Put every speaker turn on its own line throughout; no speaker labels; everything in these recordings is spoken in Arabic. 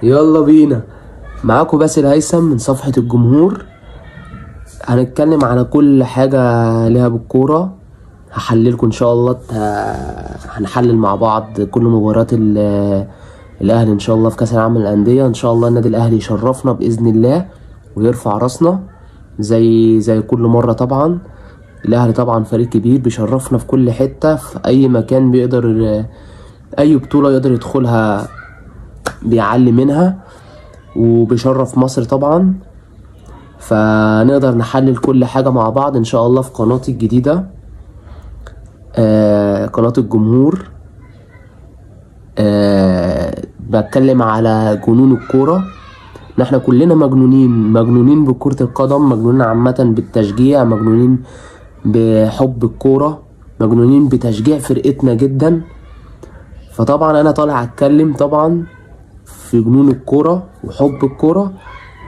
يلا بينا. معاكم باسل هيثم من صفحة الجمهور. هنتكلم على كل حاجة ليها بالكورة، هحللكم ان شاء الله. هنحلل مع بعض كل مباريات الاهلي ان شاء الله في كاس العالم للانديه. ان شاء الله النادي الاهلي يشرفنا باذن الله ويرفع راسنا زي كل مره. طبعا الاهلي طبعا فريق كبير بيشرفنا في كل حته، في اي مكان بيقدر، اي بطوله يقدر يدخلها بيعلي منها وبيشرف مصر طبعا. فنقدر نحلل كل حاجه مع بعض ان شاء الله في قناتي الجديده، قناة الجمهور. بتكلم على جنون الكورة، ان احنا كلنا مجنونين بكرة القدم، مجنونين عامة بالتشجيع، مجنونين بحب الكورة، مجنونين بتشجيع فرقتنا جدا. فطبعا انا طالع اتكلم طبعا في جنون الكورة وحب الكورة،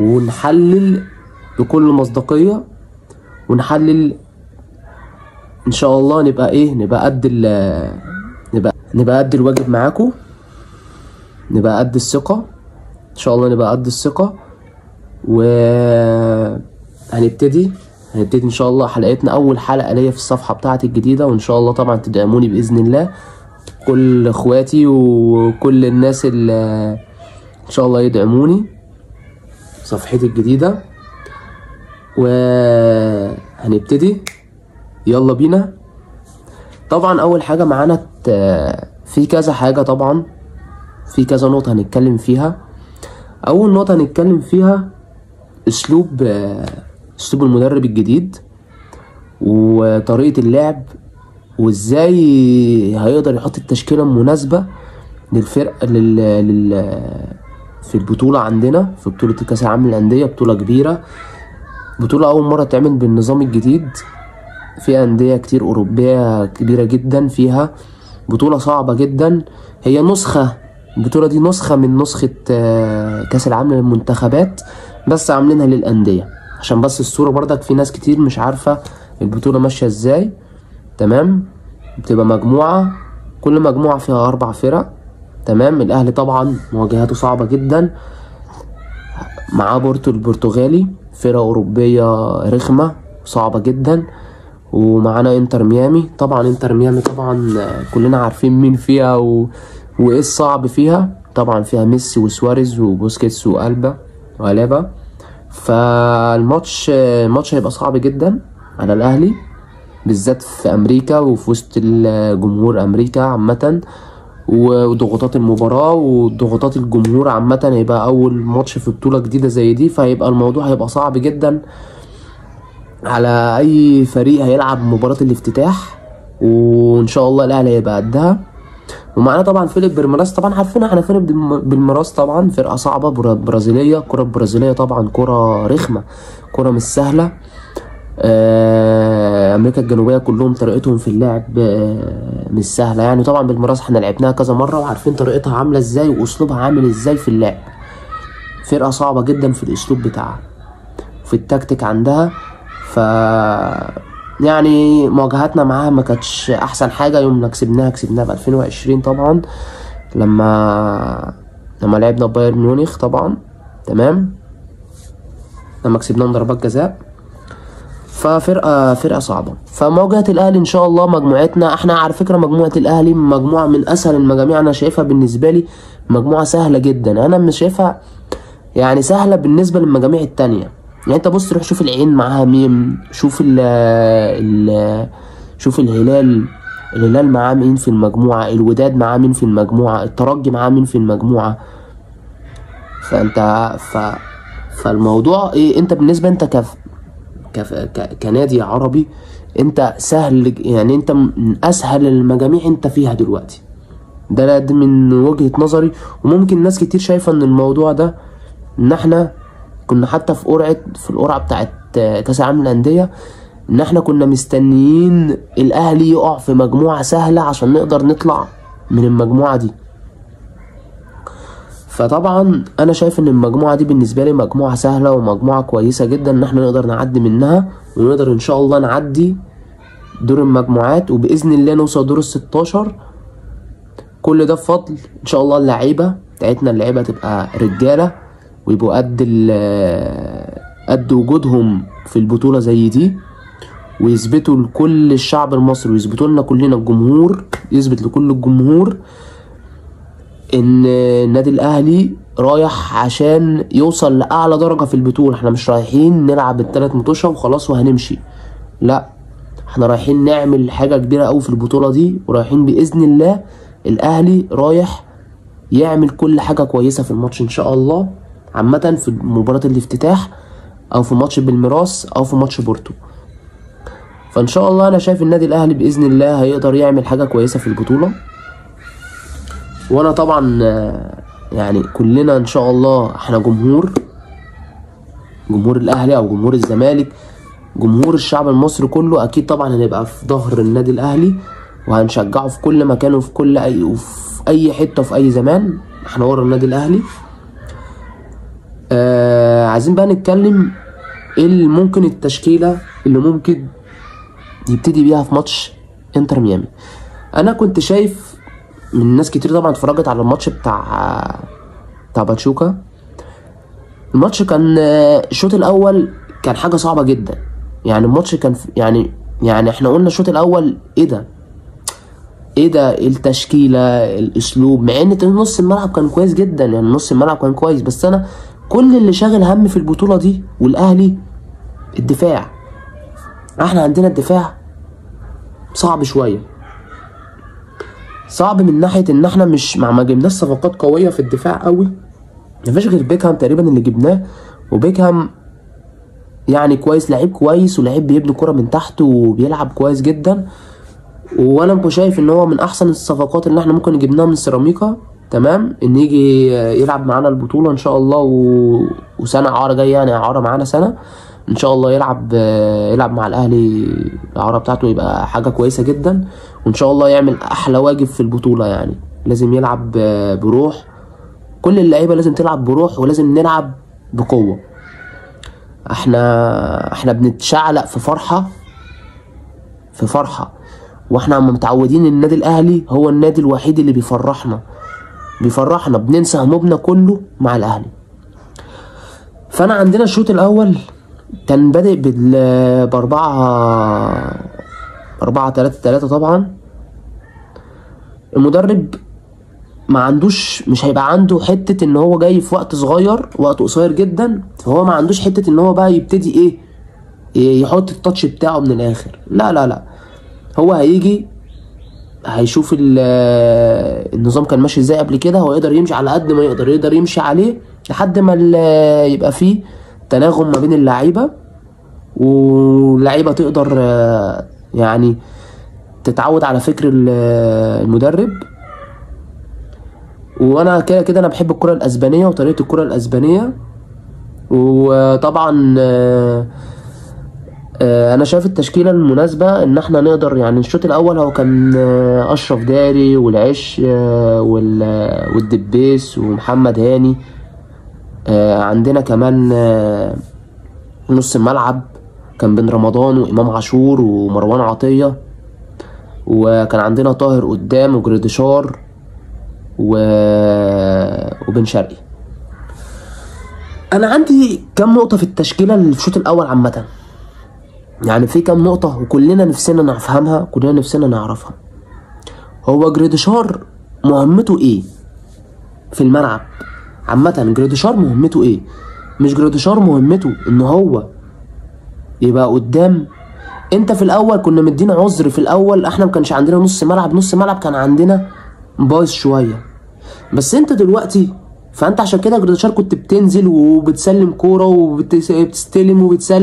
ونحلل بكل مصداقية، ونحلل ان شاء الله نبقى قد الواجب معاكم، نبقى قد الثقة ان شاء الله، نبقى قد الثقة. وهنبتدي ان شاء الله حلقتنا، اول حلقة ليا في الصفحة بتاعتي الجديدة، وان شاء الله طبعا تدعموني باذن الله، كل اخواتي وكل الناس اللي ان شاء الله يدعموني صفحتي الجديدة. وهنبتدي، يلا بينا. طبعا اول حاجة معانا في كذا حاجة، طبعا في كذا نقطة هنتكلم فيها. اول نقطة هنتكلم فيها اسلوب المدرب الجديد وطريقة اللعب، وازاي هيقدر يحط التشكيلة المناسبة للفرقة في البطولة عندنا، في بطولة كاس العالم للأندية. بطولة كبيرة، بطولة اول مرة تعمل بالنظام الجديد، في أندية كتير أوروبية كبيرة جدا فيها. بطولة صعبة جدا، هي البطولة دي نسخة من نسخة كاس العالم للمنتخبات، بس عاملينها للأندية عشان بس الصورة برضك في ناس كتير مش عارفة البطولة ماشية ازاي. تمام، بتبقى مجموعة، كل مجموعة فيها 4 فرق. تمام، الأهلي طبعا مواجهاته صعبة جدا، معاه بورتو البرتغالي، فرقة أوروبية رخمة صعبة جدا. ومعانا انتر ميامي، طبعا انتر ميامي طبعا كلنا عارفين مين فيها وايه الصعب فيها. طبعا فيها ميسي وسواريز وبوسكيتس وألابا. فالماتش هيبقى صعب جدا على الاهلي، بالذات في امريكا وفي وسط الجمهور امريكا عامه، وضغوطات المباراه وضغوطات الجمهور عامه. هيبقى اول ماتش في بطوله جديده زي دي، فهيبقى الموضوع هيبقى صعب جدا على اي فريق هيلعب مباراة الافتتاح، وان شاء الله الاهلي هيبقى قدها. ومعانا طبعا فيليب بالميراس، طبعا عارفين احنا فيليب بالميراس طبعا فرقة صعبة برازيلية. الكرة البرازيلية طبعا كرة رخمة، كرة مش سهلة. امريكا الجنوبية كلهم طريقتهم في اللعب مش سهلة يعني. طبعا بالميراس احنا لعبناها كذا مرة وعارفين طريقتها عاملة ازاي واسلوبها عامل ازاي في اللعب. فرقة صعبة جدا في الاسلوب بتاعها، في التكتيك عندها. يعني مواجهاتنا معاها ما كانتش احسن حاجه. يوم ما كسبناها ب 2020 طبعا، لما لعبنا بايرن ميونخ طبعا. تمام، لما كسبناهم ضربات جزاء. ففرقه صعبه. فمواجهه الاهلي ان شاء الله، مجموعتنا احنا على فكره، مجموعه الاهلي مجموعه من اسهل المجاميع. انا شايفها بالنسبه لي مجموعه سهله جدا، انا مش شايفها يعني سهله بالنسبه للمجاميع التانية. يعني انت بص، روح شوف العين معاها مين، شوف الهلال معاه مين في المجموعة، الوداد معاه مين في المجموعة، الترجي معاه مين في المجموعة. فالموضوع ايه؟ انت بالنسبة انت كنادي عربي، انت سهل يعني، انت من اسهل المجاميع انت فيها دلوقتي. ده من وجهة نظري. وممكن ناس كتير شايفة ان الموضوع ده، ان احنا كنا حتى في القرعة بتاعت كاس العالم للأندية، ان احنا كنا مستنيين الاهلي يقع في مجموعة سهلة عشان نقدر نطلع من المجموعة دي. فطبعا انا شايف ان المجموعة دي بالنسبة لي مجموعة سهلة ومجموعة كويسة جدا، ان احنا نقدر نعدي منها، ونقدر ان شاء الله نعدي دور المجموعات، وبإذن الله نوصل دور ال16. كل ده بفضل ان شاء الله اللعيبة بتاعتنا اللعيبه تبقى رجاله ويبقوا قد وجودهم في البطوله زي دي، ويثبتوا لكل الشعب المصري ويثبتوا لنا كلنا، الجمهور يثبت لكل الجمهور ان النادي الاهلي رايح عشان يوصل لاعلى درجه في البطوله. احنا مش رايحين نلعب ال3 مطوشه وخلاص وهنمشي، لا احنا رايحين نعمل حاجه كبيره قوي في البطوله دي، ورايحين باذن الله الاهلي رايح يعمل كل حاجه كويسه في الماتش ان شاء الله، عامه في مباراه الافتتاح او في ماتش بالميراس او في ماتش بورتو. فان شاء الله انا شايف النادي الاهلي باذن الله هيقدر يعمل حاجه كويسه في البطوله. وانا طبعا يعني كلنا ان شاء الله احنا جمهور الاهلي او جمهور الزمالك، جمهور الشعب المصري كله اكيد طبعا هنبقى في ظهر النادي الاهلي وهنشجعه في كل مكان وفي اي حته وفي اي زمان. احنا ورا النادي الاهلي. عايزين بقى نتكلم ايه اللي ممكن التشكيله اللي ممكن يبتدي بيها في ماتش انتر ميامي. انا كنت شايف من ناس كتير طبعا اتفرجت على الماتش بتاع باتشوكا. الماتش كان الشوط الاول كان حاجه صعبه جدا، يعني الماتش كان يعني احنا قلنا الشوط الاول ايه ده التشكيله الاسلوب، مع ان نص الملعب كان كويس جدا، يعني نص الملعب كان كويس، بس انا كل اللي شاغل هم في البطوله دي والاهلي الدفاع. احنا عندنا الدفاع صعب شويه، صعب من ناحيه ان احنا ما جبناش صفقات قويه في الدفاع قوي. مفيش غير بيكهام تقريبا اللي جبناه، وبيكهام يعني كويس، لعيب كويس ولاعيب بيبني كرة من تحت وبيلعب كويس جدا، وانا شايف ان هو من احسن الصفقات اللي احنا ممكن جبناها من سيراميكا. تمام، ان يجي يلعب معانا البطوله ان شاء الله، وسنه اعاره جايه، يعني اعاره معانا سنه ان شاء الله، يلعب مع الاهلي الاعاره بتاعته يبقى حاجه كويسه جدا، وان شاء الله يعمل احلى واجب في البطوله. يعني لازم يلعب بروح، كل اللعيبه لازم تلعب بروح ولازم نلعب بقوه. احنا بنتشعلق في فرحه، واحنا متعودين ان النادي الاهلي هو النادي الوحيد اللي بيفرحنا، بننسى همومنا كله مع الاهلي. فانا عندنا الشوط الاول كان بادئ ب 4-3-3 طبعا. المدرب ما عندوش، مش هيبقى عنده حته ان هو جاي في وقت قصير جدا، فهو ما عندوش حته ان هو بقى يبتدي يحط التاتش بتاعه من الاخر. لا هو هيجي هيشوف النظام كان ماشي ازاي قبل كده، هو يقدر يمشي على قد ما يقدر يمشي عليه لحد ما يبقى فيه تناغم ما بين اللعيبه، واللعيبه تقدر يعني تتعود على فكر المدرب. وانا كده انا بحب الكره الاسبانيه وطريقه الكره الاسبانيه، وطبعا انا شايف التشكيله المناسبه ان احنا نقدر، يعني الشوط الاول هو كان اشرف داري والعش والدبيس ومحمد هاني. عندنا كمان نص الملعب كان بين رمضان وامام عاشور ومروان عطيه، وكان عندنا طاهر قدام وجريديشار وبن شرقي. انا عندي كام نقطه في التشكيله اللي في الشوط الاول عامه، يعني في كام نقطه وكلنا نفسنا نفهمها، كلنا نفسنا نعرفها. هو جريديشار مهمته ايه في الملعب عامه؟ جريديشار مهمته ايه؟ مش جريديشار مهمته ان هو يبقى قدام. انت في الاول كنا مدينا عذر، في الاول احنا ما كانش عندنا نص ملعب كان عندنا بايظ شويه، بس انت دلوقتي فانت عشان كده جريديشار كنت بتنزل وبتسلم كوره وبتستلم وبتسلم